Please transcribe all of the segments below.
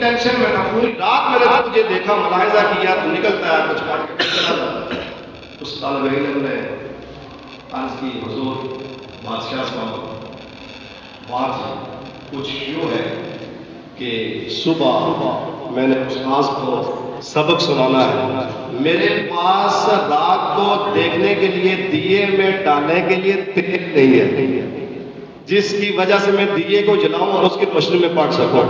Tension میں تھا، پوری رات میں نے تجھے دیکھا، ملاحظہ کیا، تو نکلتا ہے کچھ پڑھ کے چلا جاتا ہے۔ اس طالب علم نے عرض کی حضور بادشاہ صاحب بات کچھ یوں ہے کہ صبح میں نے استاذ کو سبق سنانا ہے، میرے پاس رات کو دیکھنے کے لیے دیے میں ڈالنے کے لیے تیل نہیں ہے، جس کی وجہ سے میں دیے کو جلاؤں اور اس کی روشنی میں پڑھ سکوں۔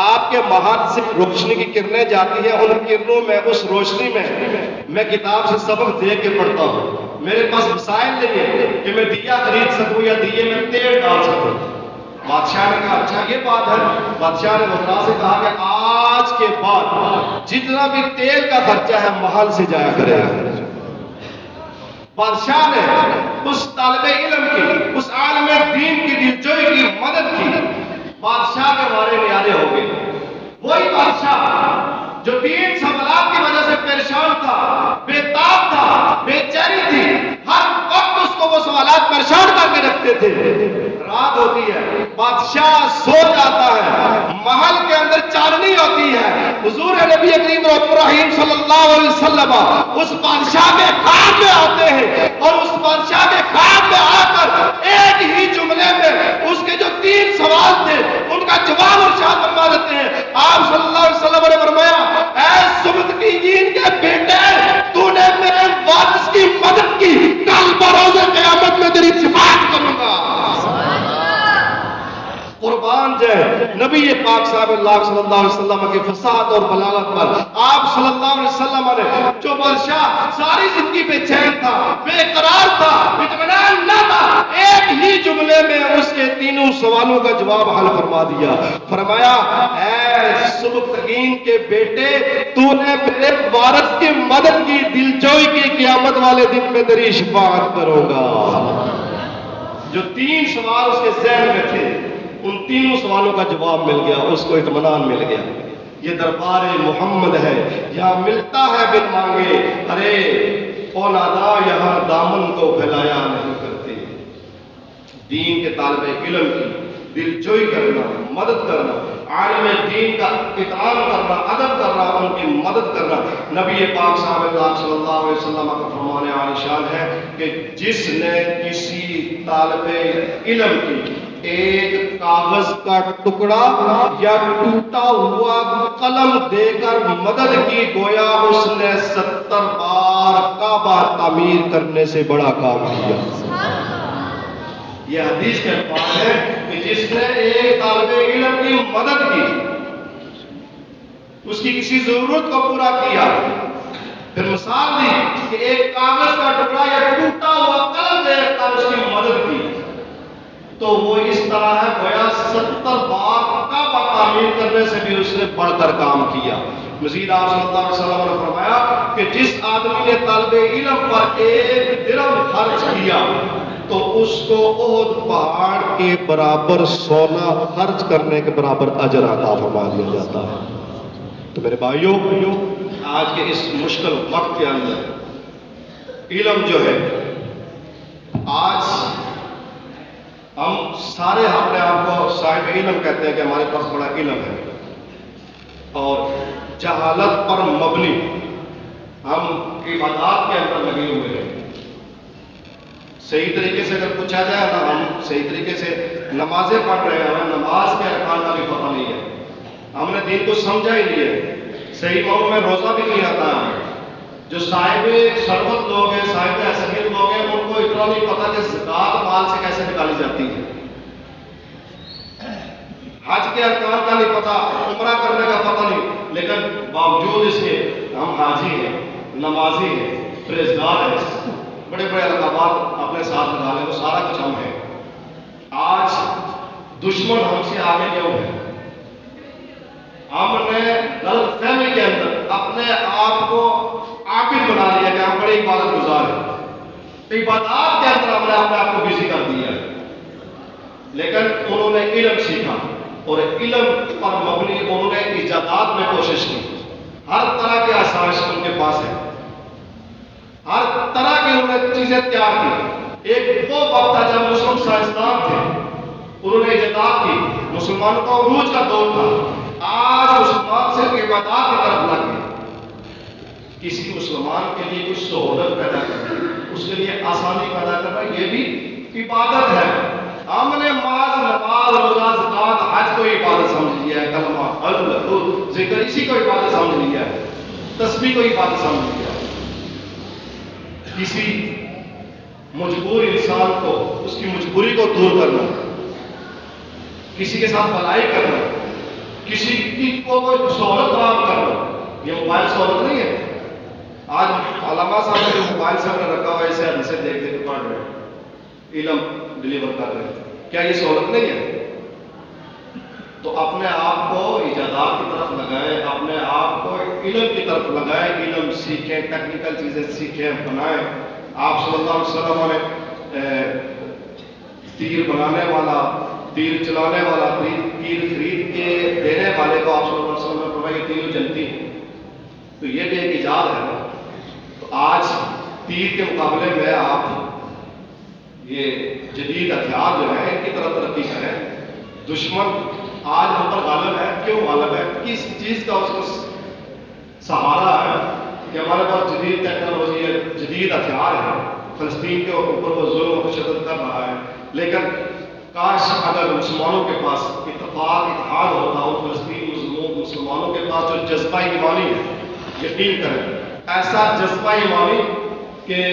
آپ کے ہاتھ سے روشنی کی کرنیں جاتی ہیں، ان کرنوں میں، اس روشنی میں کتاب سے سبق دیکھ کے پڑھتا ہوں۔ میرے پاس وسائل نہیں ہے کہ میں دیا خرید سکوں یا دیے میں تیل ڈال سکوں۔ بادشاہ نے کہا اچھا یہ بات ہے۔ بادشاہ نے وزراء سے کہا کہ آج کے بعد جتنا بھی تیل کا خرچہ ہے محل سے جایا کرے گا۔ بادشاہ نے اس طالب علم کی، اس عالم دین کی دلجوئی کی، مدد کی، بادشاہ کے بارے نیارے ہو گئے۔ وہی بادشاہ جو 3 سوالات کی وجہ سے پریشان تھا، بے تاب تھا، بے چینی تھی، ہر وقت اس کو وہ سوالات پریشان کر کے رکھتے تھے۔ رات ہوتی ہے، بادشاہ سو جاتا ہے، محل کے اندر چاندنی ہوتی ہے، حضور نبی کریم رحیم صلی اللہ علیہ وسلم اس بادشاہ کے خواب میں آتے ہیں، اور اس بادشاہ کے خواب میں آ کر ایک ہی جملے میں اس کے جو 3 سوال تھے ان کا جواب ارشاد فرما دیتے ہیں۔ آپ صلی اللہ علیہ وسلم نے فرمایا اے سبکتیین کے بیٹے، تو نے میرے وارث کی مدد کی، کل بروز قیامت میں تیری شفاعت کروں گا۔ قربان جائے نبی پاک صاحب اللہ صلی اللہ علیہ وسلم کی فصاحت اور بلاغت پر۔ آپ صلی اللہ علیہ وسلم نے جو بادشاہ ساری زندگی بے چین تھا، بے قرار تھا، اطمینان نہ تھا، ایک ہی جملے میں اس کے 3 سوالوں کا جواب حل فرما دیا۔ فرمایا اے سبکتگین کے بیٹے، تو نے میرے وارث کی مدد کی، دلجوئی کی، قیامت والے دن میں تیری شفاعت کروں گا۔ جو 3 سوال اس کے ذہن میں تھے ان 3 سوالوں کا جواب مل گیا، اس کو اطمینان مل گیا۔ یہ دربار محمد ہے، یہاں ملتا ہے بن مانگے، ارے اونادا یہاں دامن کو پھیلایا نہیں کرتے۔ دین کے طالب علم کی دلجوئی کرنا، مدد کرنا، عالم دین کا احترام کرنا، ادب کرنا، ان کی مدد کرنا، نبی پاک صاحب اللہ صلی اللہ علیہ وسلم کا فرمان عالی شان ہے کہ جس نے کسی طالب علم کی ایک کاغذ کا ٹکڑا یا ٹوٹا ہوا قلم دے کر مدد کی، گویا اس نے 70 بار کعبہ تعمیر کرنے سے بڑا کام کیا۔ یہ حدیث کے الفاظ ہے کہ جس نے ایک طالب علم کی مدد کی، اس کی کسی ضرورت کو پورا کیا، پھر مثال دی کہ ایک کاغذ کا ٹکڑا یا ٹوٹا ہوا قلم دے کر اس کی مدد کی، تو وہ اس طرح ہے گویا 70 بار کعبہ تعمیر کرنے سے بھی اس نے بڑھ کر کام کیا۔ مزید آپ صلی اللہ علیہ وسلم نے فرمایا کہ جس آدمی نے طالب علم پر 1 درہم خرچ کیا تو اس کو احد پہاڑ کے برابر سونا خرچ کرنے کے برابر اجر عطا فرما دیا جاتا ہے۔ تو میرے بھائیوں، آج کے اس مشکل وقت کے اندر علم جو ہے، آج ہم سارے اپنے آپ کو صاحب علم کہتے ہیں کہ ہمارے پاس بڑا علم ہے، اور جہالت پر مبنی ہم عبادات کے اندر لگے ہوئے ہیں۔ صحیح طریقے سے اگر پوچھا جائے نا، ہم صحیح طریقے سے نمازیں پڑھ رہے ہیں، ہمیں نماز کے ارکان کا بھی پتہ نہیں ہے، ہم نے دین کو سمجھا ہی نہیں ہے، صحیح معنوں میں روزہ بھی نہیں آتا ہے۔ جو صاحب شربت لوگ ہیں، صاحب حیثیت لوگ ہیں، ان کو اتنا نہیں پتا کہ زکات مال سے کیسے نکالی جاتی ہے، حج کے ارکان کا نہیں پتا، عمرہ کرنے کا پتہ نہیں، لیکن باوجود اس کے ہم حاجی ہیں، نمازی ہیں، پرہیزگار ہیں، بڑے بڑے القابات اپنے ساتھ لگا لیں، وہ سارا کچھ ہم ہے۔ آج دشمن ہم سے آگے کیوں ہے؟ ہم نے غلط فہمی کے اندر اپنے آپ کو عابد بنا لیا کہ ہم بڑے عبادت گزار ہیں، عبادات کے اندر ہم نے اپنے آپ کو بزی کر دیا ہے، لیکن انہوں نے علم سیکھا اور علم پر مبنی انہوں نے ایجادات میں کوشش کی، ہر طرح کے آسائش ان کے پاس ہے، ہر طرح کی انہوں نے چیزیں تیار کی۔ ایک وہ وقت تھا جب مسلم سائنسدان تھے، انہوں نے ایجادات کی، مسلمانوں کا عروج کا دور تھا، آج مسلمان صرف عبادات کی طرف لگ گئے. کسی مسلمان کے لیے کچھ سہولت پیدا کرنا، اس کے لیے آسانی پیدا کرنا، یہ بھی عبادت ہے. ہم نے نماز، روزہ، زکات، حج کو عبادت سمجھ لیا ہے، کلمہ، اللہ، ذکر اسی کو عبادت سمجھ لیا ہے، تسبیح کو عبادت سمجھ لیا ہے. کسی مجبور انسان کو اس کی مجبوری کو دور کرنا، کسی کے ساتھ بھلائی کرنا، کسی کی کو کوئی سہولت فراہم کرنا، یہ موبائل سہولت نہیں ہے. آج علماء صاحب نے جو موبائل سے ہم نے رکھا ہوا ہے، اسے ہم سے دیکھ دیکھ کے پڑھ رہے ہیں، علم ڈلیور کر رہے ہیں، کیا یہ سہولت نہیں ہے؟ تو اپنے آپ کو ایجادات کی طرف لگائیں، اپنے آپ کو علم کی طرف لگائیں، علم سیکھیں، ٹیکنیکل چیزیں سیکھیں، بنائیں. آپ صلی اللہ علیہ وسلم نے تیر بنانے والا، تیر چلانے والا، تیر خرید کے دینے والے کو آپ صلی اللہ علیہ وسلم نے فرمایا کہ تیر جلتی ہے. تو یہ بھی ایک ایجاد ہے. تو آج تیر کے مقابلے میں آپ یہ جدید ہتھیار جو ہے ان کی طرف ترقی کریں. دشمن آج ہم پر غالب ہے. کیوں غالب ہے؟ کس چیز کا اس کو سہارا ہے کہ ہمارے پاس جدید ٹیکنالوجی ہے، جدید ہتھیار ہے. فلسطین کے اوپر وہ ظلم و تشدد کر رہا ہے، لیکن کاش اگر مسلمانوں کے پاس اتفاق، اتحاد ہوتا، اور فلسطین مسلمانوں کے پاس جو جذبہ ایمانی ہے، یقین کریں ایسا جذبہ ایمانی کہ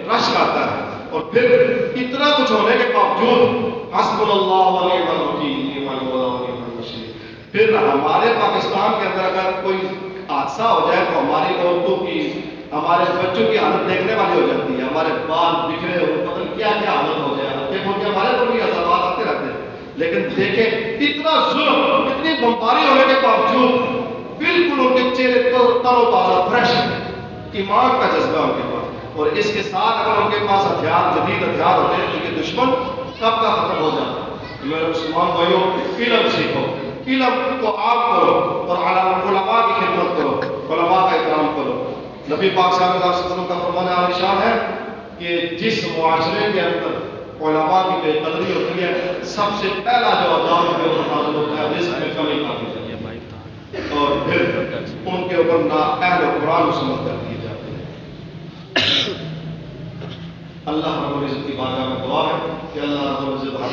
رشک آتا ہے. اور پھر اتنا کچھ ہونے کے باوجود حسبنا اللہ و نعم الوکیل، نعم المولا و نعم النصیر. پھر ہمارے پاکستان کے اندر اگر کوئی حادثہ ہو جائے تو ہماری عورتوں کی، ہمارے بچوں کی حالت دیکھنے والی ہو جاتی ہے. ہمارے بال بکھرے ہو، پتہ نہیں کیا کیا حالت ہو جائے. دیکھو کہ ہمارے پر بھی عذابات آتے رہتے ہیں، لیکن دیکھیں اتنا ظلم، اتنی بمباری ہونے کے باوجود بالکل ان کے چہرے تر و تازہ، فریش، ایمان کا جذبہ ان کے پاس. اور اس کے ساتھ اگر ان کے پاس ہتھیار، جدید ہتھیار ہوتے ہیں تو یہ دشمن کب کا ختم ہو جاتا ہے. میرے مسلمان بھائیوں، علم سیکھو، علم کو عام کرو، اور علماء کی خدمت کرو، علماء کا احترام کرو. نبی پاک صلی اللہ علیہ وسلم کا فرمان عالیشان ہے کہ جس معاشرے کے اندر علماء کی بے قدری ہوتی ہے، سب سے پہلا جو عذاب ہے وہ نازل ہوتا ہے رزق میں کمی کا، اور پھر ان کے اوپر اہل قرآن مسلط کر دیے جاتے ہیں. اللہ رب العزت کی بارگاہ میں دعا ہے کہ اللہ رب العزت